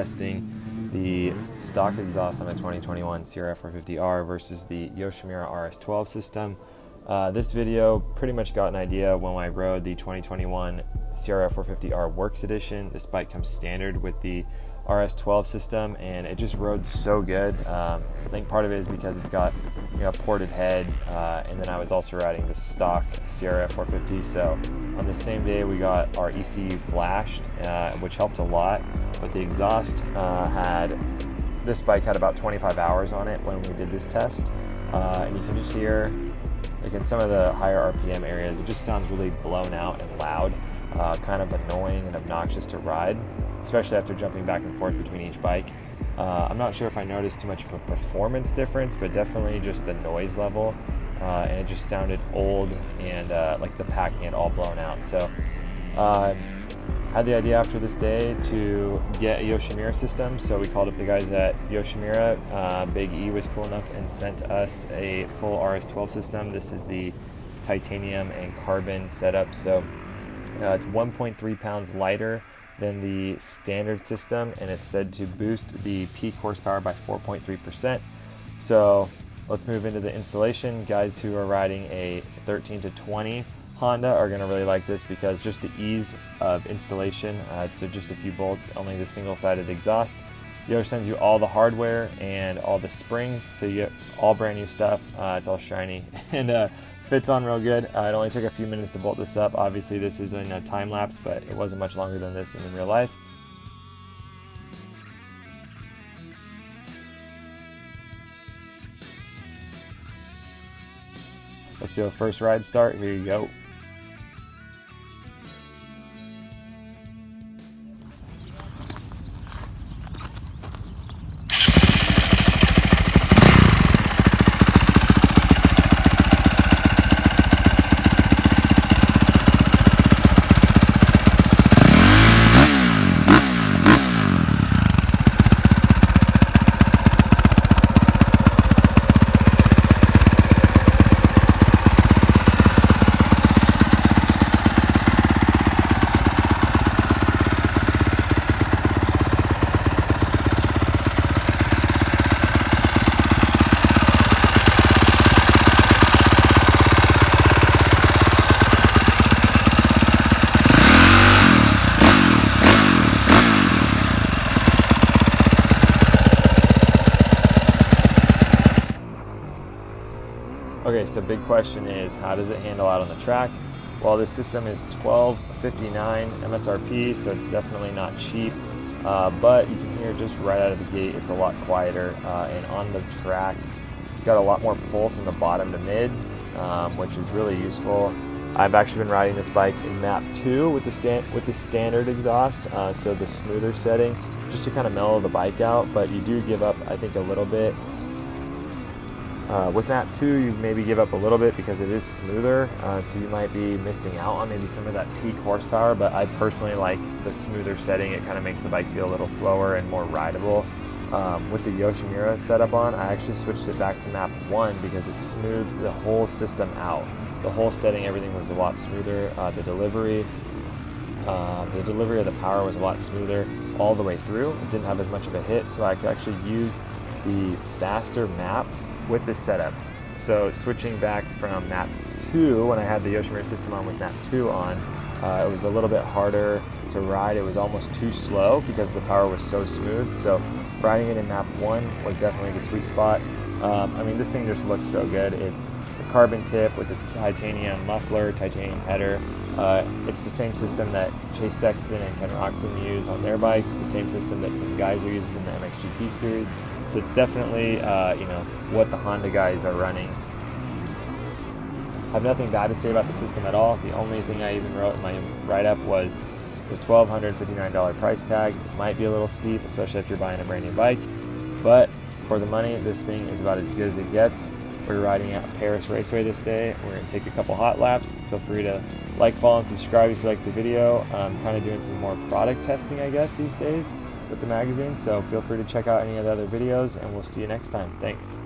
testing the stock exhaust on a 2021 CRF450R versus the Yoshimura RS12 system. This video pretty much got an idea when I rode the 2021 CRF450R Works Edition. This bike comes standard with the RS12 system, and it just rode so good. I think part of it is because it's got a ported head, and then I was also riding the stock CRF450. So on the same day we got our ECU flashed, which helped a lot. But the exhaust this bike had about 25 hours on it when we did this test, and you can just hear, like in some of the higher RPM areas, it just sounds really blown out and loud, kind of annoying and obnoxious to ride, especially after jumping back and forth between each bike. I'm not sure if I noticed too much of a performance difference, but definitely just the noise level, and it just sounded old and like the packing had all blown out. So had the idea after this day to get a Yoshimura system, so we called up the guys at Yoshimura. Big E was cool enough and sent us a full RS12 system. This is the titanium and carbon setup, so it's 1.3 pounds lighter than the standard system, and it's said to boost the peak horsepower by 4.3%. So let's move into the installation. Guys who are riding a 13 to 20 Honda are going to really like this because just the ease of installation. So just a few bolts, only the single-sided exhaust. Yosh sends you all the hardware and all the springs, so you get all brand new stuff. It's all shiny and fits on real good. It only took a few minutes to bolt this up. Obviously this is in a time lapse, but it wasn't much longer than this in real life. Let's do a first ride start. Here you go. Okay, so big question is, how does it handle out on the track? Well, this system is $12.59 MSRP, so it's definitely not cheap, but you can hear just right out of the gate, it's a lot quieter, and on the track, it's got a lot more pull from the bottom to mid, which is really useful. I've actually been riding this bike in map 2 with the standard exhaust, so the smoother setting, just to kind of mellow the bike out, but you do give up, I think, a little bit. With map 2, you maybe give up a little bit because it is smoother, so you might be missing out on maybe some of that peak horsepower, but I personally like the smoother setting. It kind of makes the bike feel a little slower and more rideable. With the Yoshimura setup on, I actually switched it back to map 1 because it smoothed the whole system out. The whole setting, everything was a lot smoother. The delivery of the power was a lot smoother all the way through. It didn't have as much of a hit, so I could actually use the faster map with this setup. So switching back from map 2, when I had the Yoshimura system on with map 2 on, it was a little bit harder to ride. It was almost too slow because the power was so smooth. So riding it in map 1 was definitely the sweet spot. I mean, this thing just looks so good. It's a carbon tip with the titanium muffler, titanium header. It's the same system that Chase Sexton and Ken Roxon use on their bikes, the same system that Tim Geiser uses in the MXGP series. So it's definitely, what the Honda guys are running. I have nothing bad to say about the system at all. The only thing I even wrote in my write-up was the $1,259 price tag. It might be a little steep, especially if you're buying a brand new bike, but for the money, this thing is about as good as it gets. We're riding at Paris Raceway this day. We're going to take a couple hot laps. Feel free to like, follow, and subscribe if you like the video. I'm kind of doing some more product testing, I guess, these days with the magazine, so feel free to check out any of the other videos, and we'll see you next time. Thanks.